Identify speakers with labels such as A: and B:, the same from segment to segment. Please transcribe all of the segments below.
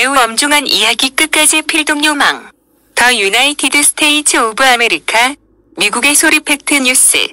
A: 매우 엄중한 이야기 끝까지 필독요망. 더 유나이티드 스테이츠 오브 아메리카. 미국의 소리 팩트 뉴스.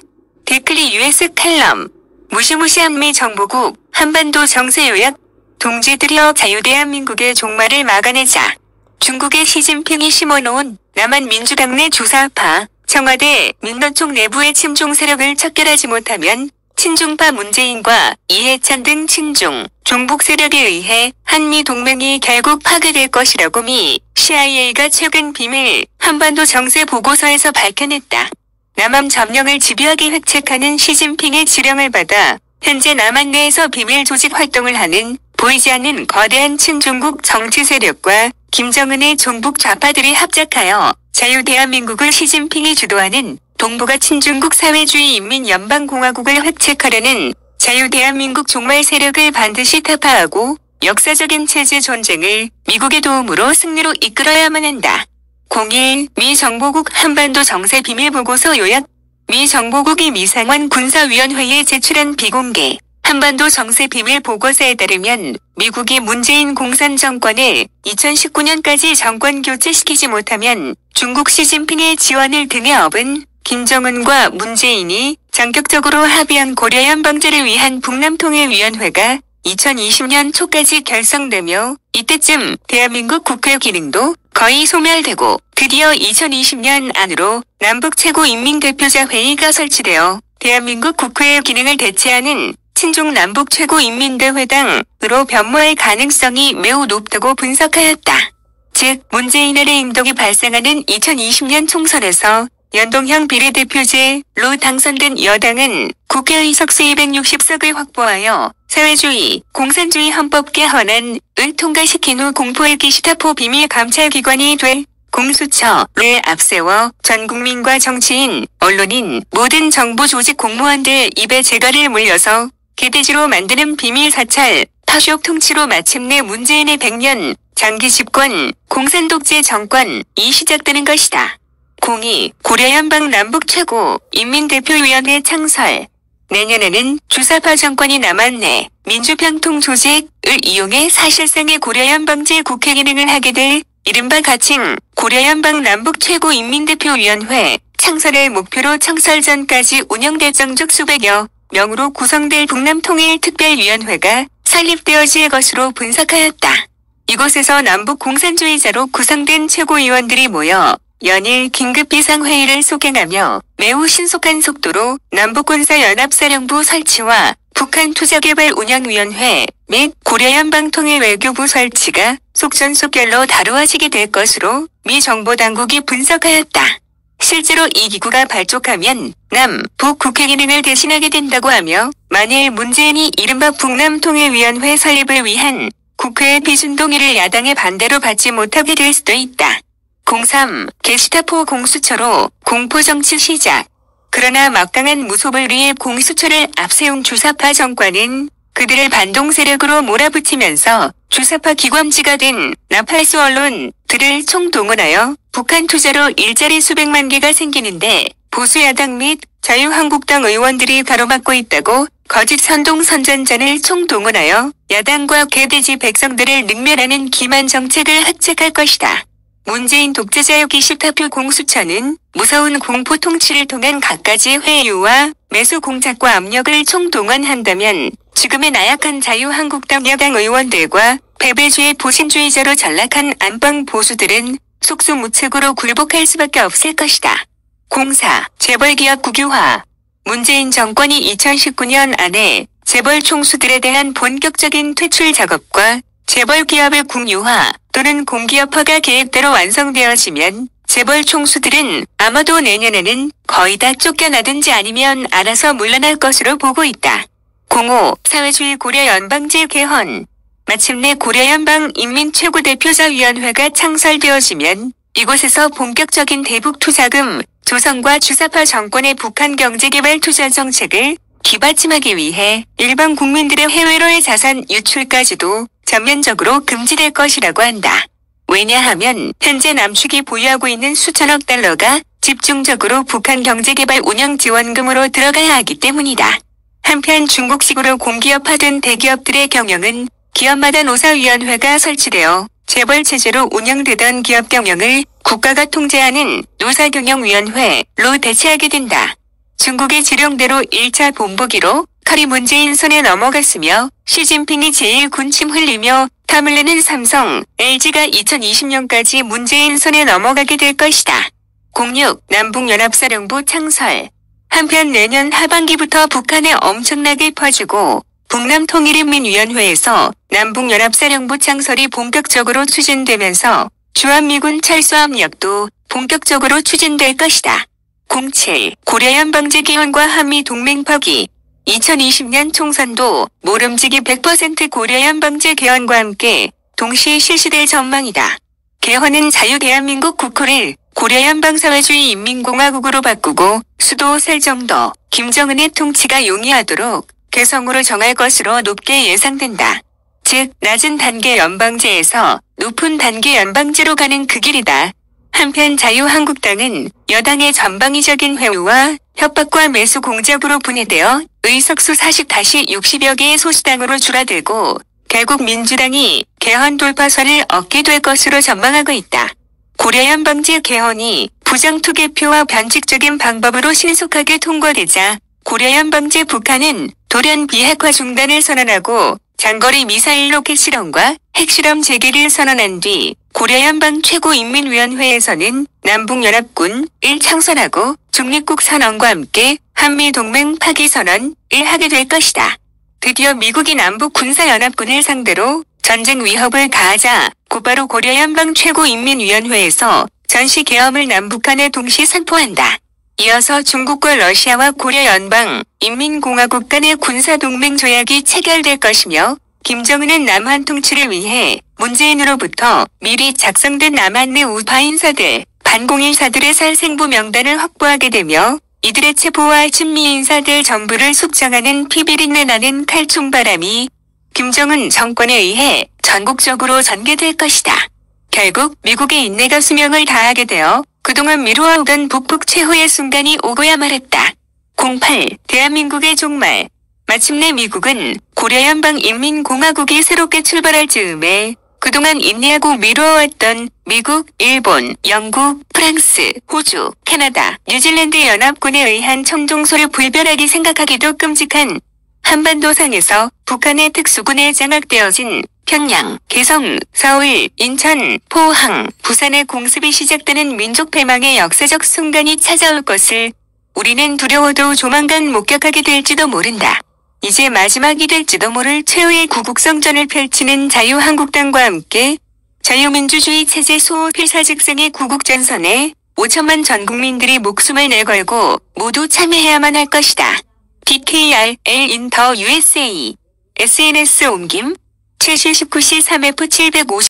A: 데클리 US 칼럼. 무시무시한 미 정보국. 한반도 정세 요약. 동지들이여 자유대한민국의 종말을 막아내자. 중국의 시진핑이 심어놓은 남한 민주당 내 주사파, 청와대, 민노총 내부의 친중 세력을 척결하지 못하면 친중파 문재인과 이해찬 등 친중, 종북 세력에 의해 한미 동맹이 결국 파괴될 것이라고 미 CIA가 최근 비밀 한반도 정세 보고서에서 밝혀냈다. 남한 점령을 집요하게 획책하는 시진핑의 지령을 받아 현재 남한 내에서 비밀 조직 활동을 하는 보이지 않는 거대한 친중국 정치 세력과 김정은의 종북 좌파들이 합작하여 자유대한민국을 시진핑이 주도하는 동북아 친중국 사회주의 인민연방공화국을 획책하려는 자유대한민국 종말 세력을 반드시 타파하고 역사적인 체제 전쟁을 미국의 도움으로 승리로 이끌어야만 한다. 01 미 정보국 한반도 정세 비밀보고서 요약. 미 정보국이 미상원 군사위원회에 제출한 비공개 한반도 정세 비밀 보고서에 따르면 미국이 문재인 공산 정권을 2019년까지 정권 교체시키지 못하면 중국 시진핑의 지원을 등에 업은 김정은과 문재인이 전격적으로 합의한 고려연방제를 위한 북남통일위원회가 2020년 초까지 결성되며 이때쯤 대한민국 국회 기능도 거의 소멸되고 드디어 2020년 안으로 남북 최고인민대표자 회의가 설치되어 대한민국 국회의 기능을 대체하는 친중 남북 최고인민대회당으로 변모할 가능성이 매우 높다고 분석하였다. 즉 문재인 아래 임덕이 발생하는 2020년 총선에서 연동형 비례대표제로 당선된 여당은 국회의석수 260석을 확보하여 사회주의, 공산주의 헌법 개헌안을 통과시킨 후 공포일기 시타포 비밀 감찰기관이 될 공수처를 앞세워 전 국민과 정치인, 언론인, 모든 정부 조직 공무원들 입에 재갈을 물려서 개돼지로 만드는 비밀 사찰, 파쇼 통치로 마침내 문재인의 100년 장기 집권, 공산 독재 정권이 시작되는 것이다. 02 고려연방 남북 최고 인민대표위원회 창설. 내년에는 주사파 정권이 남한 내 민주평통 조직을 이용해 사실상의 고려연방제 국회 기능을 하게 될 이른바 가칭 고려연방 남북 최고 인민대표위원회 창설을 목표로 창설 전까지 운영될 정적 수백여 명으로 구성될 북남통일특별위원회가 설립되어질 것으로 분석하였다. 이곳에서 남북 공산주의자로 구성된 최고위원들이 모여 연일 긴급 비상회의를 소갱하며 매우 신속한 속도로 남북군사연합사령부 설치와 북한투자개발운영위원회 및 고려연방통일외교부 설치가 속전속결로 다루어지게 될 것으로 미 정보당국이 분석하였다. 실제로 이 기구가 발족하면 남-북 국회 기능을 대신하게 된다고 하며 만일 문재인이 이른바 북남통일위원회 설립을 위한 국회의 비준동의를 야당의 반대로 받지 못하게 될 수도 있다. 03 게시타포 공수처로 공포정치 시작. 그러나 막강한 무속을 위해 공수처를 앞세운 주사파 정권은 그들을 반동 세력으로 몰아붙이면서 주사파 기관지가 된 나팔수 언론들을 총동원하여 북한 투자로 일자리 수백만 개가 생기는데 보수야당 및 자유한국당 의원들이 가로막고 있다고 거짓 선동선전전을 총동원하여 야당과 개돼지 백성들을 능멸하는 기만 정책을 획책할 것이다. 문재인 독재자의 기시타표 공수처는 무서운 공포 통치를 통한 갖가지 회유와 매수 공작과 압력을 총동원한다면 지금의 나약한 자유한국당 야당 의원들과 패배주의 보신주의자로 전락한 안방 보수들은 속수무책으로 굴복할 수밖에 없을 것이다. 04 재벌기업 국유화. 문재인 정권이 2019년 안에 재벌 총수들에 대한 본격적인 퇴출 작업과 재벌 기업의 국유화 또는 공기업화가 계획대로 완성되어지면 재벌 총수들은 아마도 내년에는 거의 다 쫓겨나든지 아니면 알아서 물러날 것으로 보고 있다. 05 사회주의 고려연방제 개헌. 마침내 고려연방 인민최고대표자위원회가 창설되어지면 이곳에서 본격적인 대북투자금 조성과 주사파 정권의 북한 경제개발 투자 정책을 뒷받침하기 위해 일반 국민들의 해외로의 자산 유출까지도 전면적으로 금지될 것이라고 한다. 왜냐하면 현재 남측이 보유하고 있는 수천억 달러가 집중적으로 북한 경제개발 운영지원금으로 들어가야 하기 때문이다. 한편 중국식으로 공기업화된 대기업들의 경영은 기업마다 노사위원회가 설치되어 재벌 체제로 운영되던 기업 경영을 국가가 통제하는 노사경영위원회로 대체하게 된다. 중국의 지령대로 1차 본보기로 칼이 문재인 손에 넘어갔으며 시진핑이 제1군침 흘리며 탐을 내는 삼성, LG가 2020년까지 문재인 손에 넘어가게 될 것이다. 06 남북연합사령부 창설. 한편 내년 하반기부터 북한에 엄청나게 퍼지고 북남통일인민위원회에서 남북연합사령부 창설이 본격적으로 추진되면서 주한미군 철수 압력도 본격적으로 추진될 것이다. 07 고려연방제 개헌과 한미동맹 파기. 2020년 총선도 모름지기 100% 고려연방제 개헌과 함께 동시에 실시될 전망이다. 개헌은 자유대한민국 국호를 고려연방사회주의 인민공화국으로 바꾸고 수도 설정도 김정은의 통치가 용이하도록 개성으로 정할 것으로 높게 예상된다. 즉 낮은 단계 연방제에서 높은 단계 연방제로 가는 그 길이다. 한편 자유한국당은 여당의 전방위적인 회유와 협박과 매수 공작으로 분해되어 의석수 40-60여 개의 소수당으로 줄어들고 결국 민주당이 개헌 돌파선을 얻게 될 것으로 전망하고 있다. 고려연방제 개헌이 부정투개표와 변칙적인 방법으로 신속하게 통과되자 고려연방제 북한은 돌연 비핵화 중단을 선언하고 장거리 미사일 로켓 실험과 핵실험 재개를 선언한 뒤 고려연방 최고인민위원회에서는 남북연합군을 창설하고 중립국 선언과 함께 한미동맹 파기 선언을 하게 될 것이다. 드디어 미국이 남북 군사연합군을 상대로 전쟁 위협을 가하자 곧바로 고려연방 최고인민위원회에서 전시계엄을 남북한에 동시 선포한다. 이어서 중국과 러시아와 고려연방 인민공화국 간의 군사동맹 조약이 체결될 것이며 김정은은 남한 통치를 위해 문재인으로부터 미리 작성된 남한 내 우파 인사들, 반공인사들의 살생부 명단을 확보하게 되며 이들의 체포와 친미 인사들 전부를 숙청하는 피비린내 나는 칼춤바람이 김정은 정권에 의해 전국적으로 전개될 것이다. 결국 미국의 인내가 수명을 다하게 되어 그동안 미루어오던 북북 최후의 순간이 오고야 말았다. 08 대한민국의 종말. 마침내 미국은 고려연방 인민공화국이 새롭게 출발할 즈음에 그동안 인내하고 미루어왔던 미국, 일본, 영국, 프랑스, 호주, 캐나다, 뉴질랜드 연합군에 의한 청종소를 불별하게 생각하기도 끔찍한 한반도상에서 북한의 특수군에 장악되어진 평양, 개성, 서울, 인천, 포항, 부산의 공습이 시작되는 민족 패망의 역사적 순간이 찾아올 것을 우리는 두려워도 조만간 목격하게 될지도 모른다. 이제 마지막이 될지도 모를 최후의 구국성전을 펼치는 자유한국당과 함께 자유민주주의 체제 수호 필사직생의 구국전선에 5천만 전 국민들이 목숨을 내걸고 모두 참여해야만 할 것이다. DKRL 인터 USA SNS 옮김 7-19C 3F750